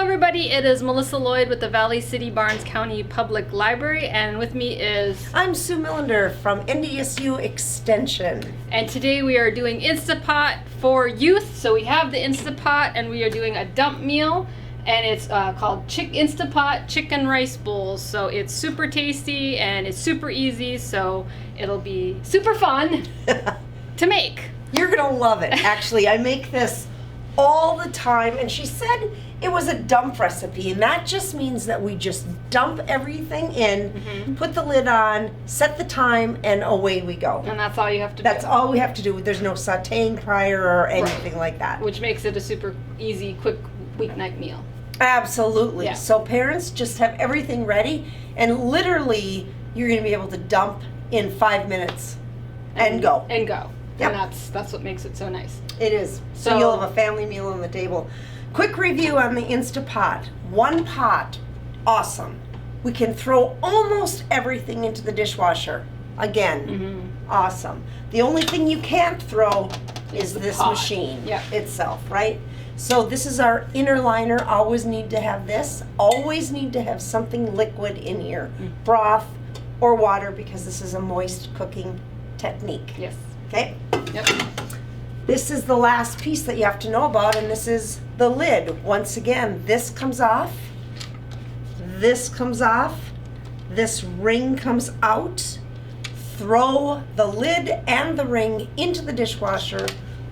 everybody, it is Melissa Lloyd with the Valley City Barnes County Public Library, and with me is... I'm Sue Millender from NDSU Extension. And today we are doing Instantpot for youth. So we have the Instantpot and we are doing a dump meal, and it's called Instantpot Chicken Rice Bowls. So it's super tasty and it's super easy, so it'll be super fun to make. You're gonna love it. Actually, I make this all the time, and she said it was a dump recipe, and that just means that we just dump everything in, put the lid on, set the time, and away we go. And that's all you have to do. That's all we have to do. There's no sauteing prior or anything like that. Which makes it a super easy, quick weeknight meal. Absolutely. Yeah. So parents just have everything ready, and literally you're going to be able to dump in 5 minutes and go. And go. Yep. And that's what makes it so nice. It is. So you'll have a family meal on the table. Quick review on the Instapot. One pot, awesome. We can throw almost everything into the dishwasher. Again, awesome. The only thing you can't throw is this pot. machine itself, right? So this is our inner liner. Always need to have this. Always need to have something liquid in here. Broth or water, because this is a moist cooking technique. Yes. Okay? Yep. This is the last piece that you have to know about, and this is the lid. Once again, this comes off, this comes off, this ring comes out. Throw the lid and the ring into the dishwasher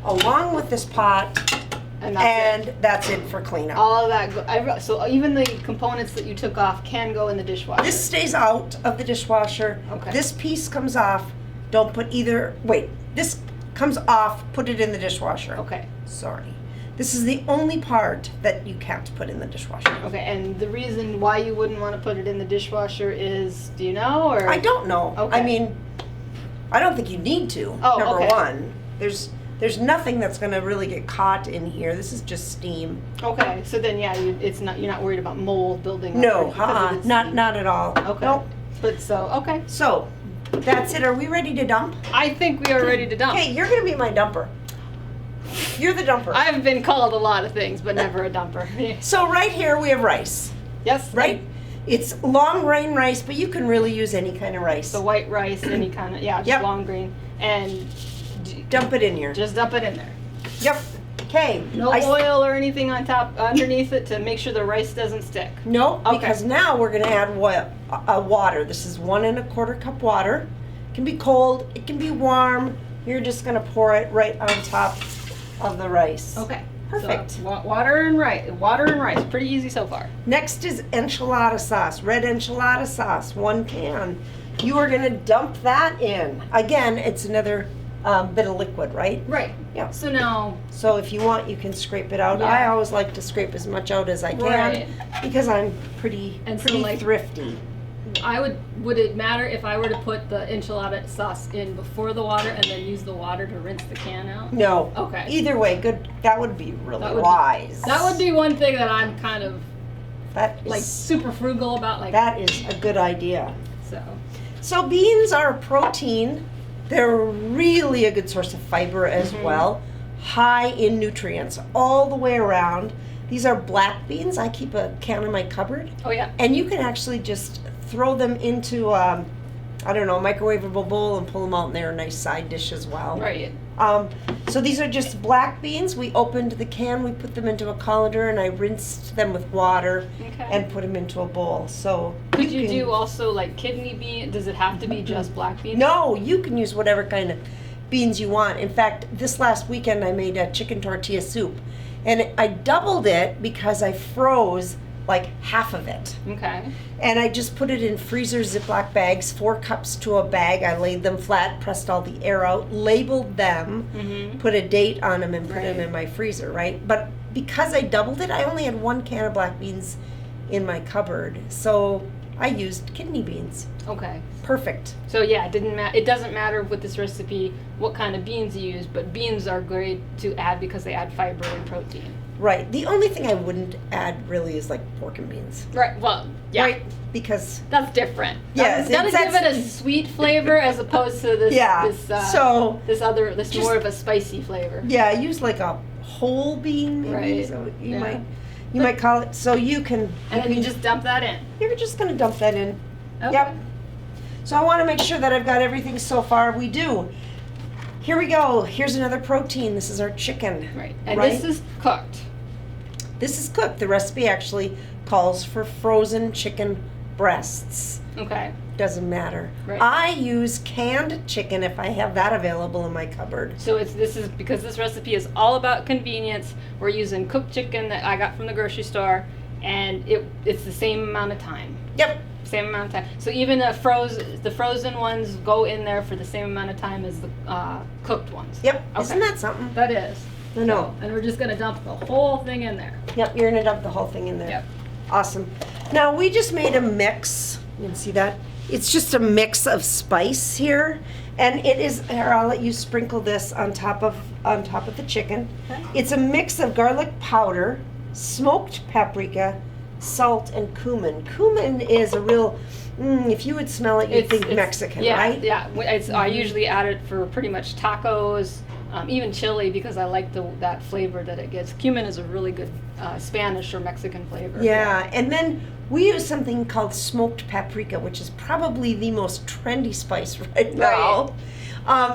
along with this pot, and that's it for cleanup. All of that, so even the components that you took off can go in the dishwasher. This stays out of the dishwasher. Okay. This piece comes off. Don't put either, wait, this comes off, put it in the dishwasher. Okay. Sorry. This is the only part that you can't put in the dishwasher. Okay, and the reason why you wouldn't want to put it in the dishwasher is, do you know, or? I don't know. Okay. I mean, I don't think you need to, Oh, number okay. one. There's nothing that's gonna really get caught in here. This is just steam. Okay, so then yeah, you're not worried about mold building up. No, because it is not steam. at all. Okay. Nope. But okay. So, that's it. Are we ready to dump? I think we are ready to dump. Okay, you're gonna be my dumper. You're the dumper. I've been called a lot of things, but never a dumper. So right here we have rice. Yes. Right? It's long grain rice, but you can really use any kind of rice. The white rice, any kind of, just long grain. And dump it in here. just dump it in there. Yep. Okay. No oil or anything on top, underneath it to make sure the rice doesn't stick. No, Okay. because now we're going to add water. This is 1 1/4 cup water. It can be cold, it can be warm. You're just going to pour it right on top of the rice. Okay. Perfect. So, water and rice. Pretty easy so far. Next is enchilada sauce, red enchilada sauce, 1 can. You are going to dump that in. Again, it's another bit of liquid, right? Right. Yeah. So now, So if you want, you can scrape it out. Yeah. I always like to scrape as much out as I can Right. because I'm pretty thrifty. would it matter if I were to put the enchilada sauce in before the water and then use the water to rinse the can out? No. Okay. Either way, good. That would be really That would be- wise. That would be one thing that I'm kind of That is, like super frugal about. that is a good idea. So. So beans are a protein. They're really a good source of fiber as well. High in nutrients all the way around. These are black beans. I keep a can in my cupboard. Oh yeah. And you can actually just throw them into, a microwavable bowl and pull them out, and they're a nice side dish as well. Right. So these are just black beans. We opened the can, we put them into a colander, and I rinsed them with water Okay. and put them into a bowl. So Could you do also like kidney bean? Does it have to be just black beans? No, you can use whatever kind of beans you want. In fact, this last weekend I made a chicken tortilla soup, and I doubled it because I froze like half of it. Okay. And I just put it in freezer Ziploc bags, 4 cups to a bag. I laid them flat, pressed all the air out, labeled them, put a date on them, and put them in my freezer, right? But because I doubled it, I only had 1 can of black beans in my cupboard. So I used kidney beans. Okay. Perfect. So yeah, it doesn't matter with this recipe what kind of beans you use, but beans are great to add because they add fiber and protein. Right. The only thing I wouldn't add really is like pork and beans. Right. Well, yeah. Right? Because That's different. Yes, That'll give that's- it a sweet flavor as opposed to this. Yeah, This, so this just- more of a spicy flavor. yeah, I use like a whole bean maybe. Right, So you yeah. might. You might call it, so you can. And then you just dump that in. You're just gonna dump that in. Okay. Yep. So I wanna make sure that I've got everything so far. We do. Here we go. Here's another protein. This is our chicken. Right. And this is cooked. This is cooked. The recipe actually calls for frozen chicken breasts. Okay. Doesn't matter. Right. I use canned chicken if I have that available in my cupboard. So this is because this recipe is all about convenience. We're using cooked chicken that I got from the grocery store, and it's the same amount of time. Yep. Same amount of time. So even the frozen ones go in there for the same amount of time as the cooked ones. Yep. Okay. Isn't that something? That is. No. And we're just gonna dump the whole thing in there. Yep, you're gonna dump the whole thing in there. Yep. Awesome. Now we just made a mix. You can see that? It's just a mix of spice here. And it is, here, I'll let you sprinkle this on top of the chicken. Okay. It's a mix of garlic powder, smoked paprika, salt, and cumin. Cumin is a real, if you would smell it, you'd think Mexican, right? Yeah, I usually add it for pretty much tacos, even chili, because I like that flavor that it gives. Cumin is a really good Spanish or Mexican flavor. Yeah, and then we use something called smoked paprika, which is probably the most trendy spice right now.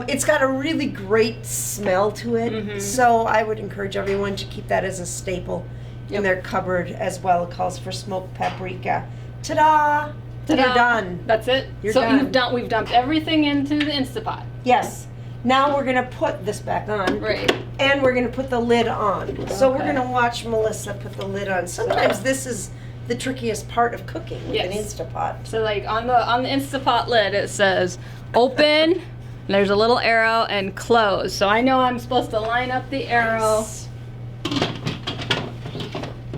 It's got a really great smell to it, so I would encourage everyone to keep that as a staple in their cupboard as well. It calls for smoked paprika. Ta-da! Ta-da. You're done. That's it. You're so done. We've dumped everything into the Instapot. Yes. Now we're gonna put this back on. Right. And we're gonna put the lid on. So we're Okay. gonna watch Melissa put the lid on. Sometimes this is the trickiest part of cooking with an Yes. Instapot. So like on the Instapot lid it says open, and there's a little arrow, and close. So I know I'm supposed to line up the arrow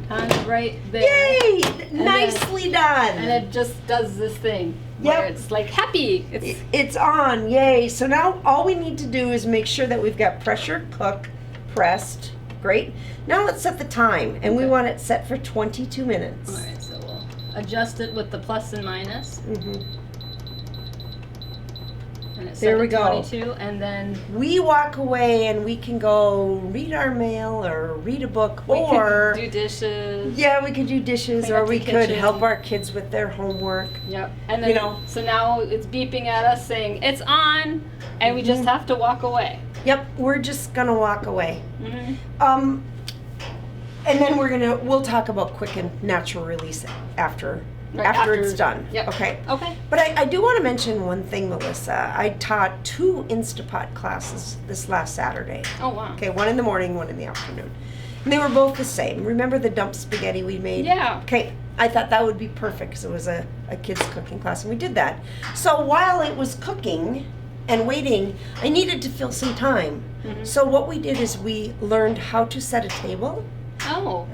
kind of right there. Yay! then- Nicely done. And it just does this thing where Yep. it's like happy. It's on, yay. So now all we need to do is make sure that we've got pressure cook pressed. Great. Now let's set the time, and we Okay. want it set for 22 minutes. All right, so we'll adjust it with the plus and minus. And it's There set we at go. 22, and then We walk away and we can go read our mail or read a book, we or can do dishes. yeah, we could do dishes, Clean or up we the could kitchen. help our kids with their homework. Yep. And then You know. so now it's beeping at us saying it's on, and we just have to walk away. Yep, we're just gonna walk away. Mm-hmm. And then we'll talk about quick and natural release after Right, after after- it's done. yep. Okay. Okay. But I do want to mention one thing, Melissa. I taught 2 Instapot classes this last Saturday. Oh wow. Okay, one in the morning, one in the afternoon. And they were both the same. Remember the dump spaghetti we made? Yeah. Okay, I thought that would be perfect because it was a kids cooking class, and we did that. So while it was cooking and waiting, I needed to fill some time. So what we did is we learned how to set a table. Oh.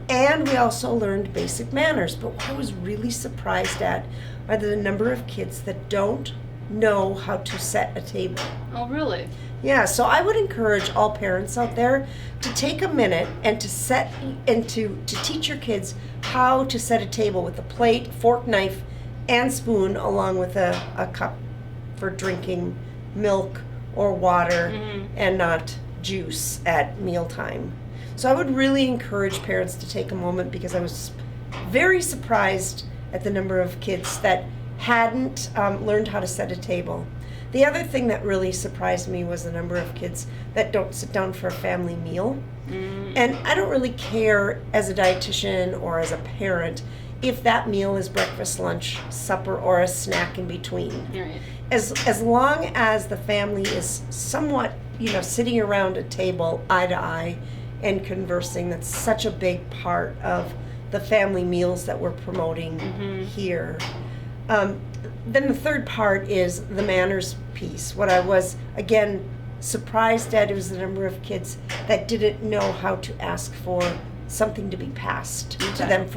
And we also learned basic manners. But what I was really surprised at are the number of kids that don't know how to set a table. Oh really? Yeah, so I would encourage all parents out there to take a minute and to set and to teach your kids how to set a table with a plate, fork, knife, and spoon, along with a cup for drinking milk or water and not juice at mealtime. So I would really encourage parents to take a moment, because I was very surprised at the number of kids that hadn't learned how to set a table. The other thing that really surprised me was the number of kids that don't sit down for a family meal. And I don't really care as a dietitian or as a parent if that meal is breakfast, lunch, supper, or a snack in between. Right. As long as the family is somewhat, sitting around a table eye to eye and conversing, that's such a big part of the family meals that we're promoting here. Then the third part is the manners piece. What I was, again, surprised at was the number of kids that didn't know how to ask for something to be passed to them,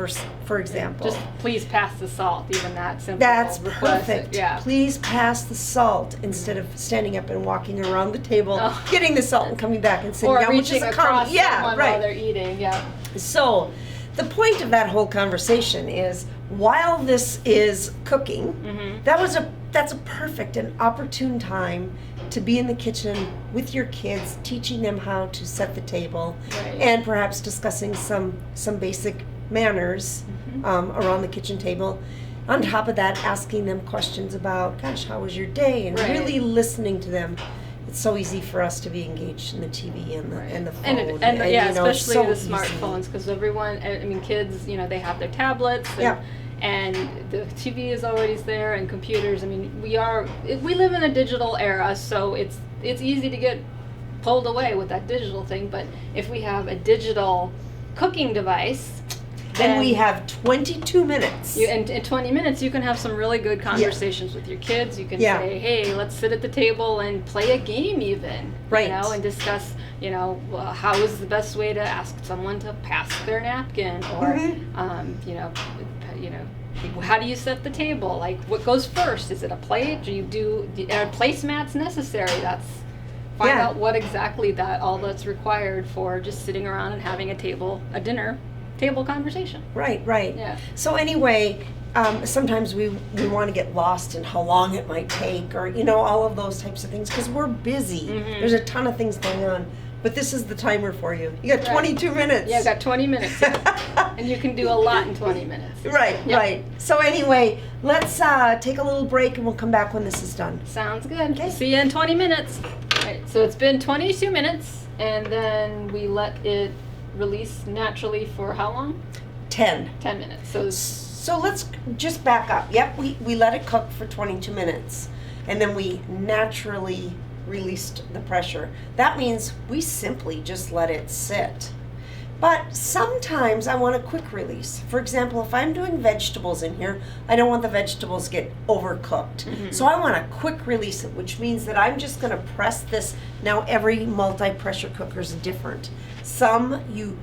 for example. Just please pass the salt, even that simple. That's request. perfect. Yeah. Please pass the salt, instead of standing up and walking around the table, getting the salt and coming back and sitting Or down, which is reaching a across common, someone while they're eating. Yeah. So, the point of that whole conversation is, while this is cooking, that's a perfect and opportune time to be in the kitchen with your kids, teaching them how to set the table, Right. and perhaps discussing some basic manners around the kitchen table. On top of that, asking them questions about, gosh, how was your day? And Right. really listening to them. It's so easy for us to be engaged in the TV and the phone. And yeah, you know, especially so the easy. smartphones, because everyone, I mean, kids, you know, they have their tablets. And, Yeah. And the TV is always there, and computers. I mean, we live in a digital era, so it's easy to get pulled away with that digital thing. But if we have a digital cooking device, And we then have 22 minutes. in 20 minutes, you can have some really good conversations with your kids. You can Yeah. say, hey, let's sit at the table and play a game even. Right. You know, and discuss, you know, how is the best way to ask someone to pass their napkin, or, you know, how do you set the table? Like, what goes first? Is it a plate? Are placemats necessary? Find Yeah. out what exactly all that's required for just sitting around and having a dinner table conversation. Right. Yeah. So anyway, sometimes we want to get lost in how long it might take, or, you know, all of those types of things, because we're busy. Mhm. There's a ton of things going on. But this is the timer for you. You got 22 minutes. Yeah, I've got 20 minutes. And you can do a lot in 20 minutes. Right, Yep. right. So anyway, let's take a little break and we'll come back when this is done. Sounds good. Okay. See you in 20 minutes. All right, so it's been 22 minutes, and then we let it release naturally for how long? 10. 10 minutes. So let's just back up. Yep, we let it cook for 22 minutes. And then we naturally released the pressure. That means we simply just let it sit. But sometimes I want a quick release. For example, if I'm doing vegetables in here, I don't want the vegetables to get overcooked. So I want a quick release, which means that I'm just going to press this. Now every multi-pressure cooker is different. Some you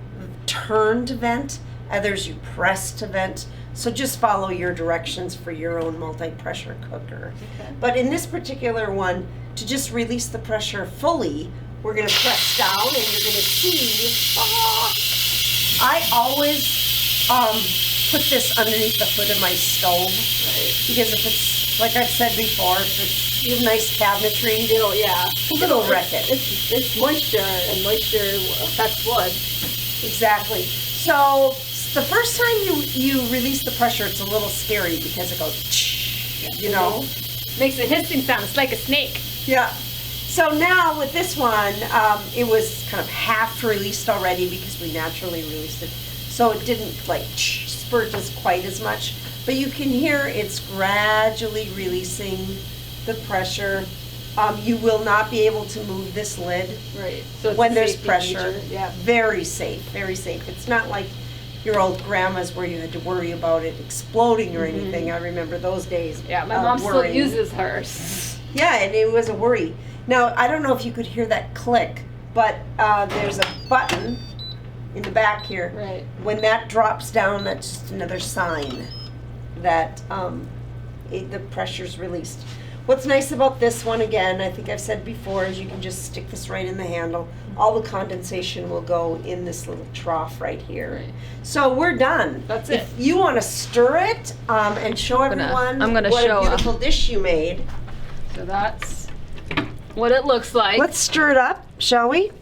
turn to vent, others you press to vent. So just follow your directions for your own multi-pressure cooker. Okay. But in this particular one, to just release the pressure fully, we're going to press down, and you're going to see, I always put this underneath the foot of my stove. Right. Because if it's, like I've said before, if it's, you have nice cabinetry, it'll wreck it. It's moisture, and moisture affects wood. Exactly. So the first time you release the pressure, it's a little scary because it goes, you know. Makes a hissing sound. It's like a snake. Yeah. So now with this one, it was kind of half released already because we naturally released it. So it didn't like spurt as quite as much. But you can hear it's gradually releasing the pressure. You will not be able to move this lid Right. So it's when a there's safety pressure. feature. Yeah. Very safe, very safe. It's not like your old grandma's where you had to worry about it exploding or anything. I remember those days. Yeah, my mom still worrying. uses hers. Yeah, and it was a worry. Now, I don't know if you could hear that click, but there's a button in the back here. Right. When that drops down, that's just another sign that the pressure's released. What's nice about this one, again, I think I've said before, is you can just stick this right in the handle. All the condensation will go in this little trough right here. Right. So we're done. That's it. If you want to stir it and show everyone I'm gonna what show a beautiful dish you made. So that's what it looks like. Let's stir it up, shall we?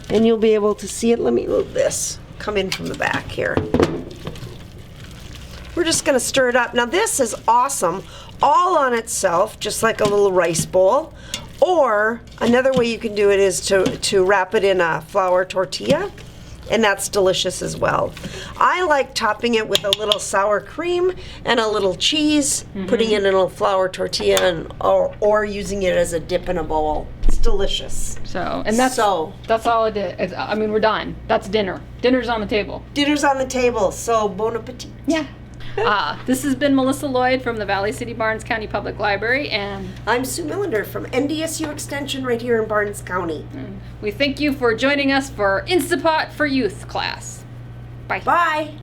And you'll be able to see it. Let me move this. Come in from the back here. We're just going to stir it up. Now this is awesome, all on itself, just like a little rice bowl. Or another way you can do it is to wrap it in a flour tortilla, and that's delicious as well. I like topping it with a little sour cream and a little cheese, putting it in a flour tortilla, or using it as a dip in a bowl. It's delicious. That's all it is. I mean, we're done. That's dinner. Dinner's on the table. Dinner's on the table, so bon appetit. Yeah. This has been Melissa Lloyd from the Valley City Barnes County Public Library, and I'm Sue Millender from NDSU Extension right here in Barnes County. we thank you for joining us for Instantpot for Youth class. Bye. Bye.